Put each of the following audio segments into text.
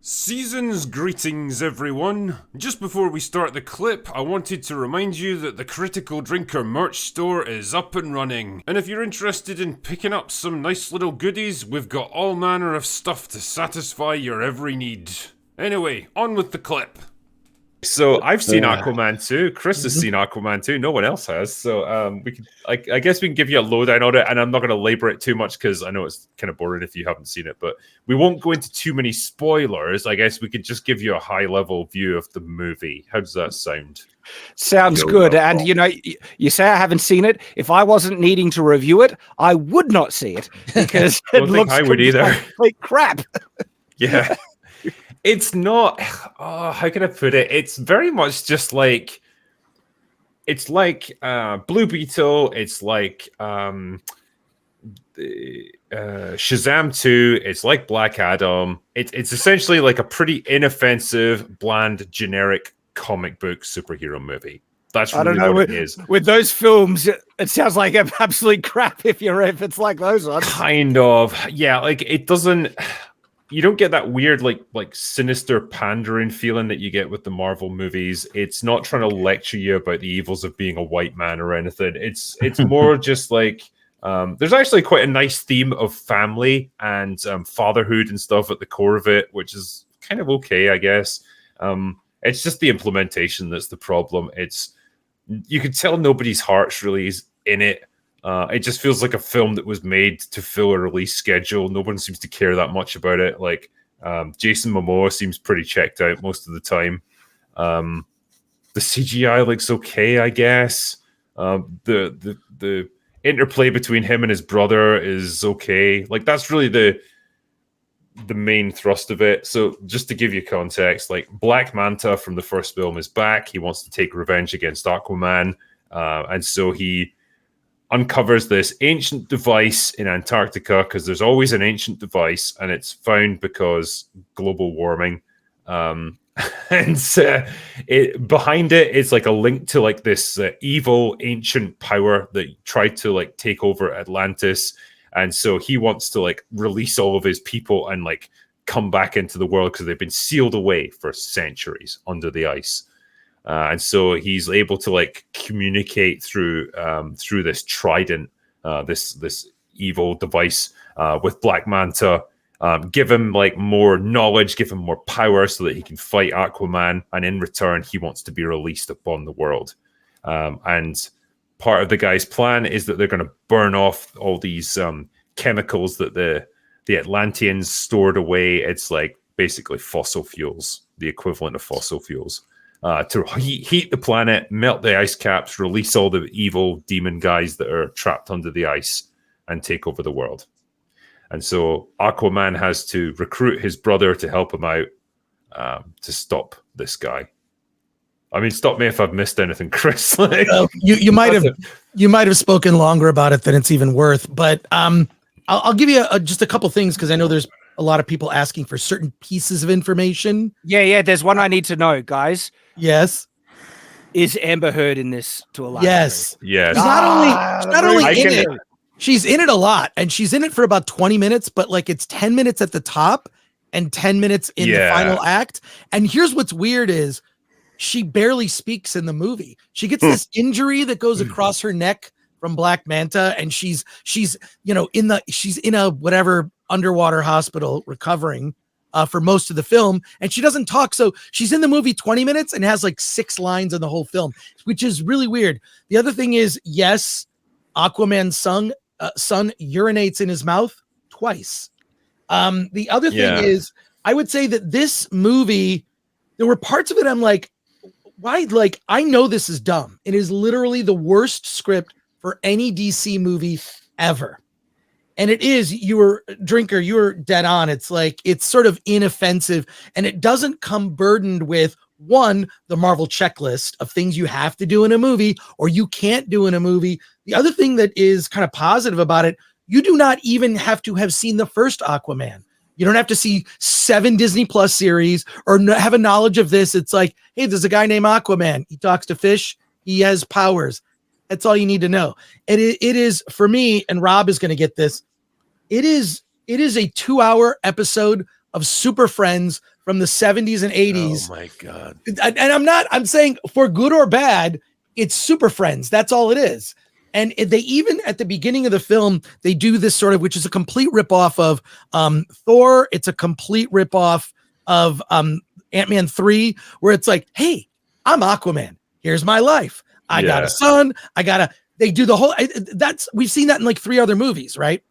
Season's greetings, everyone. Just before we start the clip, I wanted to remind you that the Critical Drinker merch store is up and running. And if you're interested in picking up some nice little goodies, we've got all manner of stuff to satisfy your every need. Anyway, on with the clip. So I've seen Aquaman 2. Chris has seen Aquaman 2. No one else has. So we can, I guess we can give you a lowdown on it, and I'm not going to labor it too much because I know it's kind of boring if you haven't seen it. But we won't go into too many spoilers. I guess we could just give you a high-level view of the movie. How does that sound? Sounds good. And you know, you say I haven't seen it. If I wasn't needing to review it, I would not see it because it looks I would either. Like crap. Yeah. It's not, how can I put it? It's very much just like, it's like Blue Beetle. It's like Shazam 2. It's like Black Adam. It's essentially like a pretty inoffensive, bland, generic comic book superhero movie. That's really what it is. With those films, it sounds like absolute crap if it's like those ones. Kind of. Yeah, like it doesn't... You don't get that weird, like sinister pandering feeling that you get with the Marvel movies. It's not trying to lecture you about the evils of being a white man or anything. It's more just like there's actually quite a nice theme of family and fatherhood and stuff at the core of it, which is kind of okay, I guess. It's just the implementation that's the problem. You can tell nobody's heart's really is in it. It just feels like a film that was made to fill a release schedule. No one seems to care that much about it. Like Jason Momoa seems pretty checked out most of the time. The CGI looks okay, I guess. The interplay between him and his brother is okay. Like that's really the main thrust of it. So just to give you context, like Black Manta from the first film is back. He wants to take revenge against Aquaman, and so he uncovers this ancient device in Antarctica because there's always an ancient device, and it's found because global warming. And behind it is like a link to like this evil ancient power that tried to like take over Atlantis, and so he wants to like release all of his people and like come back into the world because they've been sealed away for centuries under the ice. And so he's able to like communicate through this trident, this evil device with Black Manta, give him like more knowledge, give him more power so that he can fight Aquaman. And in return, he wants to be released upon the world. And part of the guy's plan is that they're going to burn off all these chemicals that the Atlanteans stored away. It's like basically fossil fuels, the equivalent of fossil fuels. To heat the planet, melt the ice caps, release all the evil demon guys that are trapped under the ice, and take over the world. And so Aquaman has to recruit his brother to help him out to stop this guy. I mean, stop me if I've missed anything, Chris. You might have spoken longer about it than it's even worth, but I'll give you just a couple things because I know there's a lot of people asking for certain pieces of information. Yeah. There's one I need to know, guys. Yes. Is Amber Heard in this to a large Yes. degree? Yes. She's not only in it, she's in it a lot, and she's in it for about 20 minutes, but like it's 10 minutes at the top and 10 minutes in the final act. And here's what's weird is she barely speaks in the movie. She gets this injury that goes across her neck from Black Manta, and she's in a whatever underwater hospital recovering for most of the film, and she doesn't talk. So she's in the movie 20 minutes and has like 6 lines in the whole film, which is really weird. The other thing is, yes, Aquaman's son urinates in his mouth twice. The other thing is, I would say that this movie, there were parts of it I'm like, why? Like, I know this is dumb. It is literally the worst script for any DC movie ever. And it is, you were dead on. It's like, it's sort of inoffensive, and it doesn't come burdened with one, the Marvel checklist of things you have to do in a movie or you can't do in a movie. The other thing that is kind of positive about it, you do not even have to have seen the first Aquaman. You don't have to see 7 Disney Plus series or have a knowledge of this. It's like, hey, there's a guy named Aquaman. He talks to fish. He has powers. That's all you need to know. And it is, for me, and Rob is going to get this, it is a 2-hour episode of super friends from the 70s and 80s. Oh my God. And I'm saying for good or bad, it's Super Friends. That's all it is. And they even at the beginning of the film, they do this sort of, which is a complete ripoff of Thor. It's a complete ripoff of Ant-Man 3, where it's like, hey, I'm Aquaman. Here's my life. I got a son. They do the whole, we've seen that in like 3 other movies, right?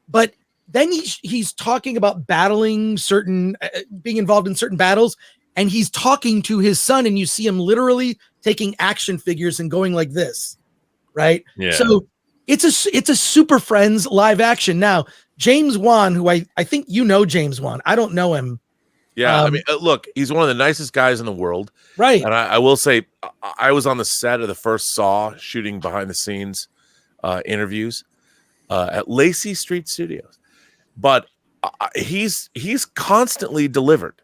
But then he's talking about battling certain, being involved in certain battles. And he's talking to his son, and you see him literally taking action figures and going like this. Right. Yeah. So it's a Super Friends live action. Now, James Wan, who I think you know James Wan. I don't know him. Yeah. I mean, look, he's one of the nicest guys in the world. Right. And I will say, I was on the set of the first Saw shooting behind the scenes interviews at Lacey Street Studios. But he's constantly delivered.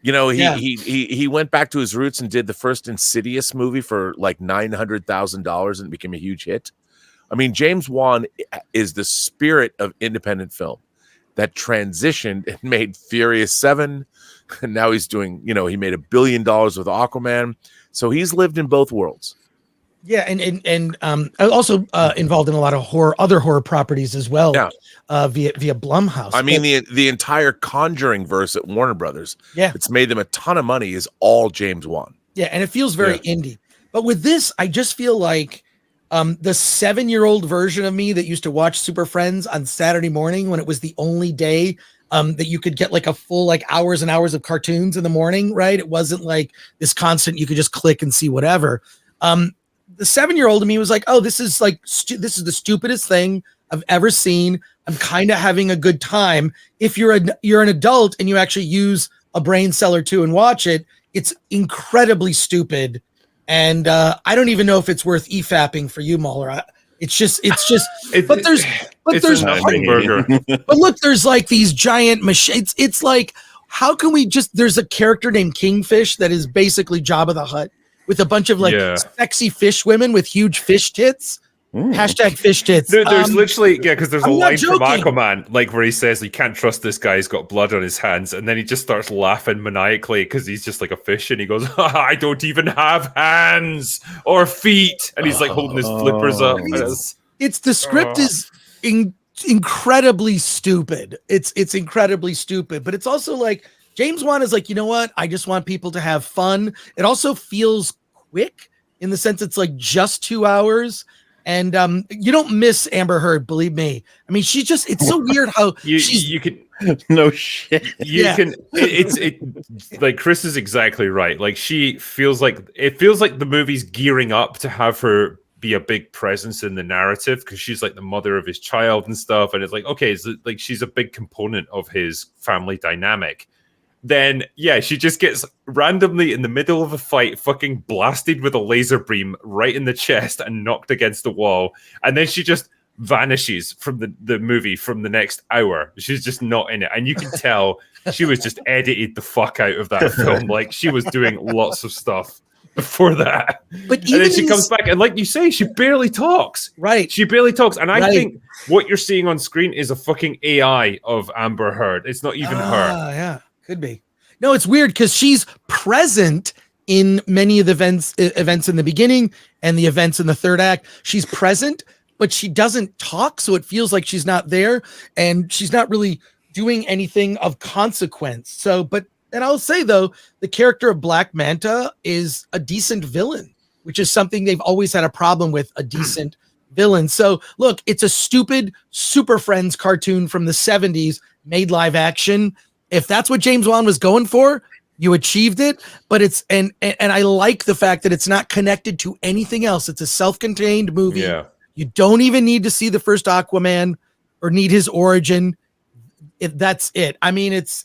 You know, he went back to his roots and did the first Insidious movie for like $900,000 and became a huge hit. I mean, James Wan is the spirit of independent film that transitioned and made Furious 7. And now he's doing, you know, he made $1 billion with Aquaman. So he's lived in both worlds. Yeah, and also involved in a lot of other horror properties as well. Yeah. Via Blumhouse. I mean, the entire Conjuring verse at Warner Brothers, it's made them a ton of money, is all James Wan. Yeah, and it feels very indie. But with this, I just feel like the 7-year-old version of me that used to watch Super Friends on Saturday morning when it was the only day that you could get like a full like hours and hours of cartoons in the morning, right? It wasn't like this constant, you could just click and see whatever. The 7-year-old of me was like, oh, this is like, this is the stupidest thing I've ever seen. I'm kind of having a good time. If you're an adult and you actually use a brain cell or two and watch it, it's incredibly stupid. And I don't even know if it's worth EFAPing for you, Mahler. But look, there's like these giant machines. It's like, how can we there's a character named Kingfish that is basically Jabba the Hutt with a bunch of like sexy fish women with huge fish tits. Hashtag fish tits. There's literally, because there's a line from Aquaman, like where he says you can't trust this guy, he's got blood on his hands, and then he just starts laughing maniacally because he's just like a fish, and he goes, I don't even have hands or feet, and he's like holding his flippers up. It's the script is incredibly stupid. It's incredibly stupid, but it's also like James Wan is like, you know what? I just want people to have fun. It also feels quick in the sense it's like just 2 hours. And you don't miss Amber Heard, believe me. I mean, it's so weird how you can no shit. It's like Chris is exactly right. Like it feels like the movie's gearing up to have her be a big presence in the narrative because she's like the mother of his child and stuff. And it's like, okay, like she's a big component of his family dynamic. Then, she just gets randomly in the middle of a fight fucking blasted with a laser beam right in the chest and knocked against the wall. And then she just vanishes from the movie from the next hour. She's just not in it. And you can tell she was just edited the fuck out of that film. Like, she was doing lots of stuff before that. But and then she comes back, and like you say, she barely talks. Right. She barely talks. And I think what you're seeing on screen is a fucking AI of Amber Heard. It's not even her. Yeah. Could be. No, it's weird because she's present in many of the events in the beginning and the events in the third act. She's present, but she doesn't talk, so it feels like she's not there, and she's not really doing anything of consequence. So, and I'll say though, the character of Black Manta is a decent villain, which is something they've always had a problem with, a decent villain. So look, it's a stupid Super Friends cartoon from the 70s made live action. If that's what James Wan was going for, you achieved it. But it's and I like the fact that it's not connected to anything else. It's a self-contained movie. Yeah. You don't even need to see the first Aquaman or need his origin. That's it. I mean, it's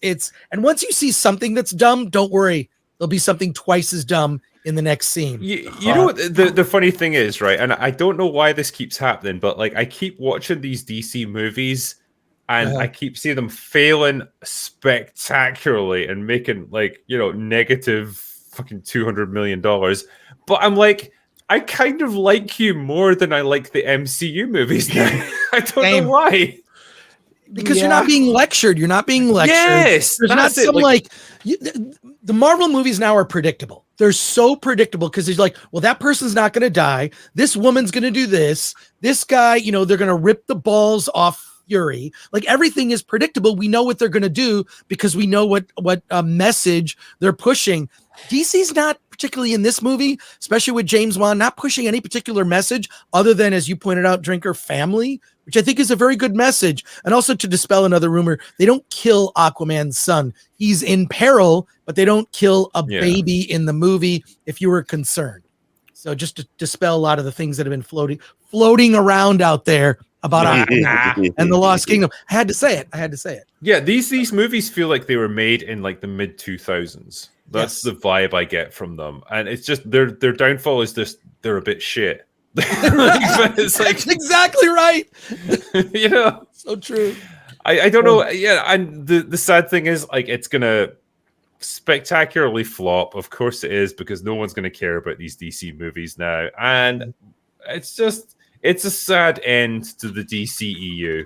and once you see something that's dumb, don't worry. There'll be something twice as dumb in the next scene. You know what the funny thing is, right? And I don't know why this keeps happening, but like I keep watching these DC movies. And I keep seeing them failing spectacularly and making like, negative fucking $200 million. But I'm like, I kind of like you more than I like the MCU movies now. I don't know why. because you're not being lectured. You're not being lectured. Yes, there's not some the Marvel movies now are predictable. They're so predictable because there's like, well, that person's not going to die. This woman's going to do this. This guy, they're going to rip the balls off Fury. Like everything is predictable. We know what they're going to do because we know what message they're pushing. DC's not particularly in this movie, especially with James Wan, not pushing any particular message other than, as you pointed out, Drinker, family, which I think is a very good message. And also to dispel another rumor, they don't kill Aquaman's son. He's in peril, but they don't kill a baby in the movie if you were concerned. So just to dispel a lot of the things that have been floating around out there about Aquaman and the Lost Kingdom. I had to say it. Yeah, these movies feel like they were made in like the mid 2000s. That's the vibe I get from them, and it's just their downfall is just they're a bit shit. It's like, that's exactly right. So true. I don't know. Yeah, and the sad thing is, like, it's gonna spectacularly flop. Of course it is, because no one's gonna care about these DC movies now, and it's a sad end to the DCEU.